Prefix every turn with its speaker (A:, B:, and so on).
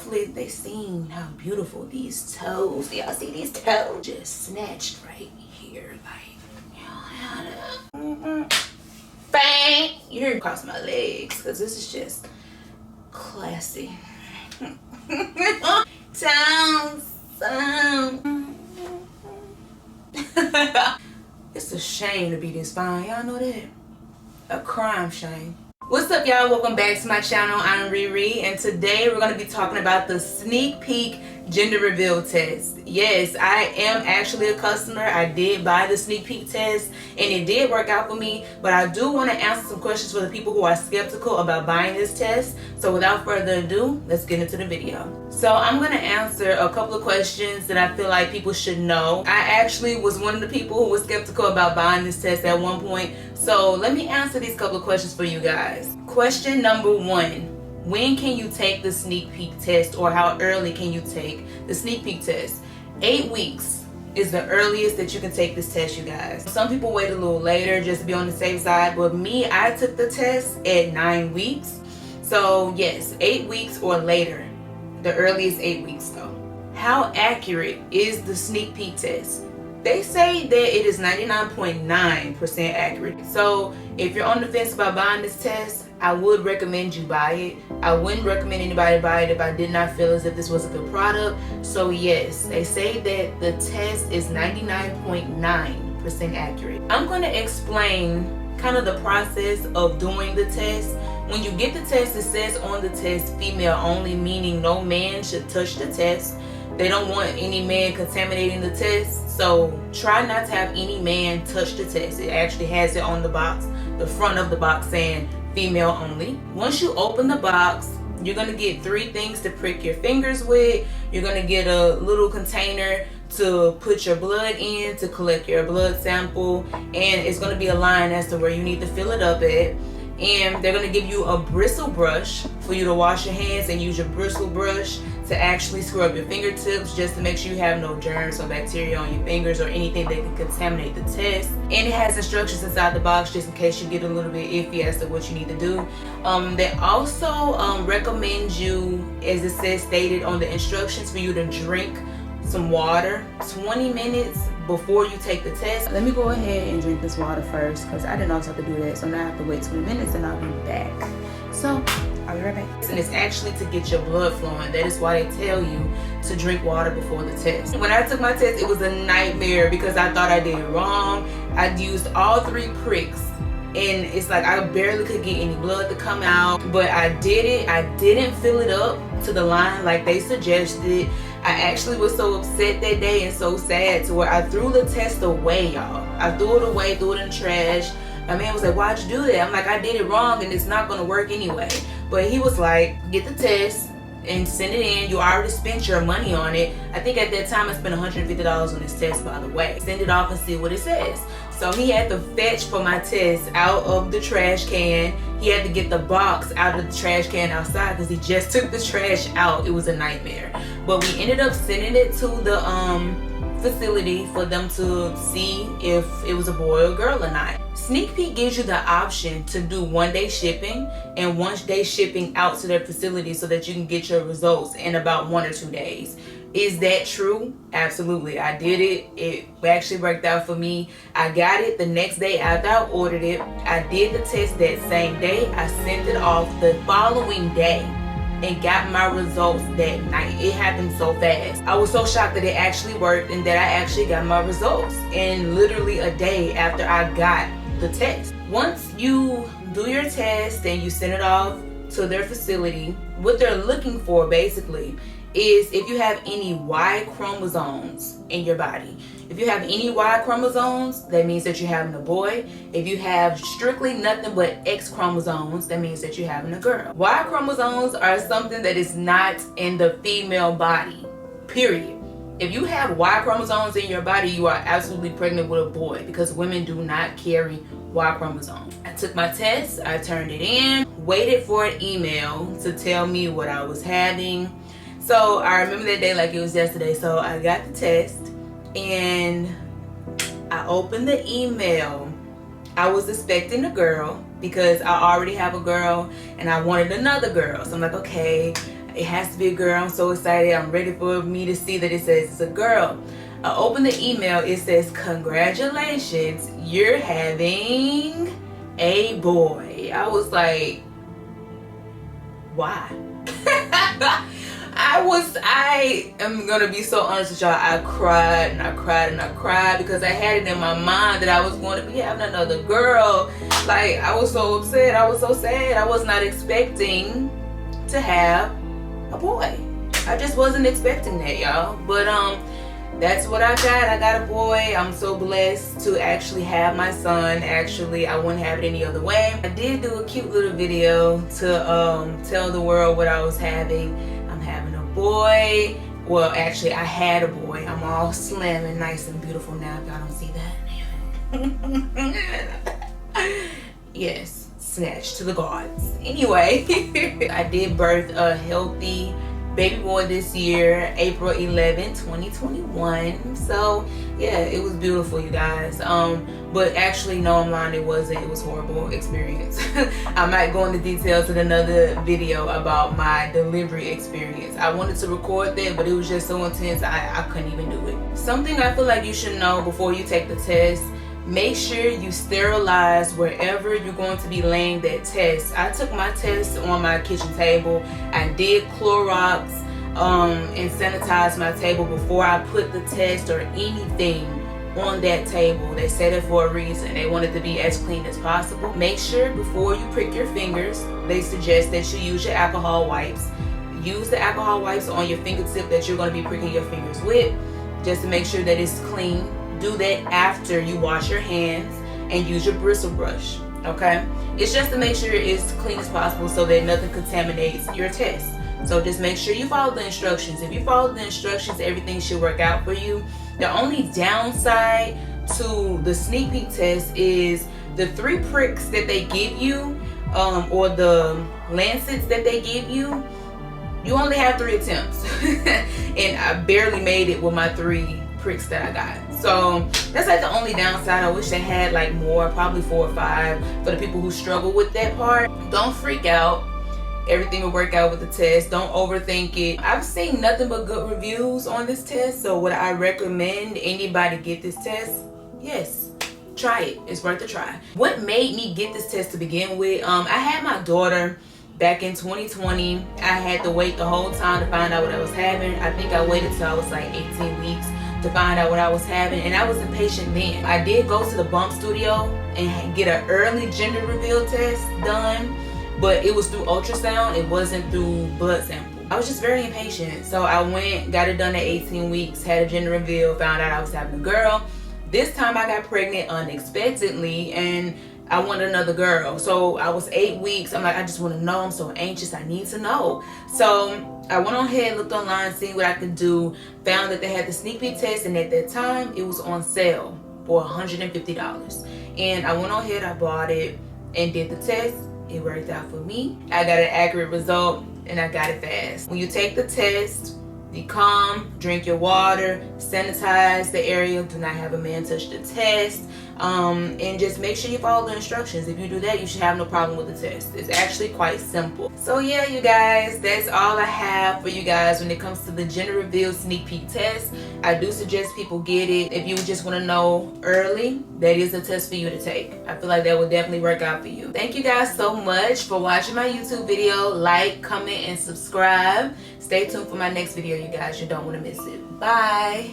A: hopefully they seen how beautiful these toes. Y'all see these toes? Just snatched right here, like, bang! You hear me cross my legs, because this is just classy. It's a shame to be this fine. Y'all know that? A crime shame. What's up, y'all? Welcome back to my channel. I'm Riri, and today we're going to be talking about the sneak peek gender reveal test. Yes, I am actually a customer. I did buy the sneak peek test and it did work out for me, but I do want to answer some questions for the people who are skeptical about buying this test. So without further ado, let's get into the video. So I'm going to answer a couple of questions that I feel like people should know. I actually was one of the people who was skeptical about buying this test at one point. So let me answer these couple of questions for you guys. Question number 1. When can you take the sneak peek test, or how early can you take the sneak peek test? 8 weeks is the earliest that you can take this test, you guys. Some people wait a little later just to be on the safe side, but me, I took the test at 9 weeks. So yes, 8 weeks or later. The earliest 8 weeks though. How accurate is the sneak peek test? They say that it is 99.9% accurate. So if you're on the fence about buying this test, I would recommend you buy it. I wouldn't recommend anybody buy it if I did not feel as if this was a good product. So yes, they say that the test is 99.9% accurate. I'm going to explain kind of the process of doing the test. When you get the test, it says on the test female only, meaning no man should touch the test. They don't want any man contaminating the test, so try not to have any man touch the test. It actually has it on the box, the front of the box, saying female only. Once you open the box, you're gonna get 3 things to prick your fingers with. You're gonna get a little container to put your blood in, to collect your blood sample, and it's gonna be a line as to where you need to fill it up at. And they're gonna give you a bristle brush for you to wash your hands, and use your bristle brush to actually scrub your fingertips just to make sure you have no germs or bacteria on your fingers or anything that can contaminate the test. And it has instructions inside the box just in case you get a little bit iffy as to what you need to do. They also recommend you, as it says stated on the instructions, for you to drink some water 20 minutes before you take the test. Let me go ahead and drink this water first, because I didn't also have to do that. So now I have to wait 20 minutes and I'll be back. So I'll be right back. And it's actually to get your blood flowing. That is why they tell you to drink water before the test. When I took my test, it was a nightmare because I thought I did it wrong. I used all 3 pricks, and it's like I barely could get any blood to come out, but I did it. I didn't fill it up to the line like they suggested. I actually was so upset that day and so sad to where I threw the test away, y'all. I threw it away, threw it in the trash. My man was like, why'd you do that? I'm like, I did it wrong and it's not gonna work anyway. But he was like, get the test and send it in. You already spent your money on it. I think at that time I spent $150 on this test, by the way. Send it off and see what it says. So he had to fetch for my test out of the trash can. He had to get the box out of the trash can outside because he just took the trash out. It was a nightmare. But we ended up sending it to the facility for them to see if it was a boy or girl or not. Sneak Peek gives you the option to do 1-day shipping and 1-day shipping out to their facility so that you can get your results in about 1 or 2 days. Is that true? Absolutely. I did it. It actually worked out for me. I got it the next day after I ordered it. I did the test that same day. I sent it off the following day and got my results that night. It happened so fast. I was so shocked that it actually worked and that I actually got my results in literally a day after I got the test. Once you do your test and you send it off to their facility, what they're looking for basically is if you have any Y chromosomes in your body. If you have any Y chromosomes, that means that you're having a boy. If you have strictly nothing but X chromosomes, that means that you're having a girl. Y chromosomes are something that is not in the female body, period. If you have Y chromosomes in your body, you are absolutely pregnant with a boy, because women do not carry Y chromosomes. I took my test, I turned it in, waited for an email to tell me what I was having. So I remember that day like it was yesterday. So I got the test and I opened the email. I was expecting a girl because I already have a girl and I wanted another girl. So I'm like, okay, it has to be a girl. I'm so excited. I'm ready for me to see that it says it's a girl. I open the email. It says, congratulations, you're having a boy. I was like, why? I am gonna be so honest with y'all. I cried and I cried and I cried because I had it in my mind that I was going to be having another girl. Like, I was so upset. I was so sad. I was not expecting to have a boy. I just wasn't expecting that, y'all. But that's what I got. I got a boy. I'm so blessed to actually have my son. Actually, I wouldn't have it any other way. I did do a cute little video to tell the world what I was having. I'm having a boy. Well, actually, I had a boy. I'm all slim and nice and beautiful now, if y'all don't see that. Yes, snatched to the gods. Anyway, I did birth a healthy baby boy this year, April 11, 2021. So yeah, it was beautiful, you guys. But actually, no, I'm lying, it wasn't. It was a horrible experience. I might go into details in another video about my delivery experience. I wanted to record that, but it was just so intense, I couldn't even do it. Something I feel like you should know before you take the test: make sure you sterilize wherever you're going to be laying that test. I took my test on my kitchen table. I did Clorox and sanitize my table before I put the test or anything on that table. They said it for a reason. They want it to be as clean as possible. Make sure before you prick your fingers, they suggest that you use your alcohol wipes. Use the alcohol wipes on your fingertip that you're going to be pricking your fingers with, just to make sure that it's clean. Do that after you wash your hands and use your bristle brush, okay? It's just to make sure it's clean as possible so that nothing contaminates your test. So just make sure you follow the instructions. If you follow the instructions, everything should work out for you. The only downside to the sneak peek test is the 3 pricks that they give you, or the lancets that they give you. You only have 3 attempts. And I barely made it with my 3 pricks that I got. So that's like the only downside. I wish they had like more, probably 4 or 5 for the people who struggle with that part. Don't freak out. Everything will work out with the test. Don't overthink it. I've seen nothing but good reviews on this test. So would I recommend anybody get this test? Yes. Try it. It's worth a try. What made me get this test to begin with? I had my daughter back in 2020. I had to wait the whole time to find out what I was having. I think I waited till I was like 18 weeks to find out what I was having, and I was impatient then. I did go to the Bump Studio and get an early gender reveal test done, but it was through ultrasound. It wasn't through blood sample. I was just very impatient. So I went, got it done at 18 weeks, had a gender reveal, found out I was having a girl. This time I got pregnant unexpectedly, and I wanted another girl. So I was 8 weeks. I'm like, I just want to know. I'm so anxious. I need to know. So I went on ahead, looked online, seen what I could do, found that they had the sneak peek test, and at that time it was on sale for $150. And I went on ahead, I bought it and did the test. It worked out for me. I got an accurate result and I got it fast. When you take the test, be calm, drink your water, sanitize the area, do not have a man touch the test, and just make sure you follow the instructions. If you do that, you should have no problem with the test. It's actually quite simple. So yeah, you guys, that's all I have for you guys when it comes to the gender reveal sneak peek test. I do suggest people get it. If you just want to know early, that is a test for you to take. I feel like that would definitely work out for you. Thank you guys so much for watching my YouTube video. Like, comment, and subscribe. Stay tuned for my next video, you guys. You don't want to miss it. Bye.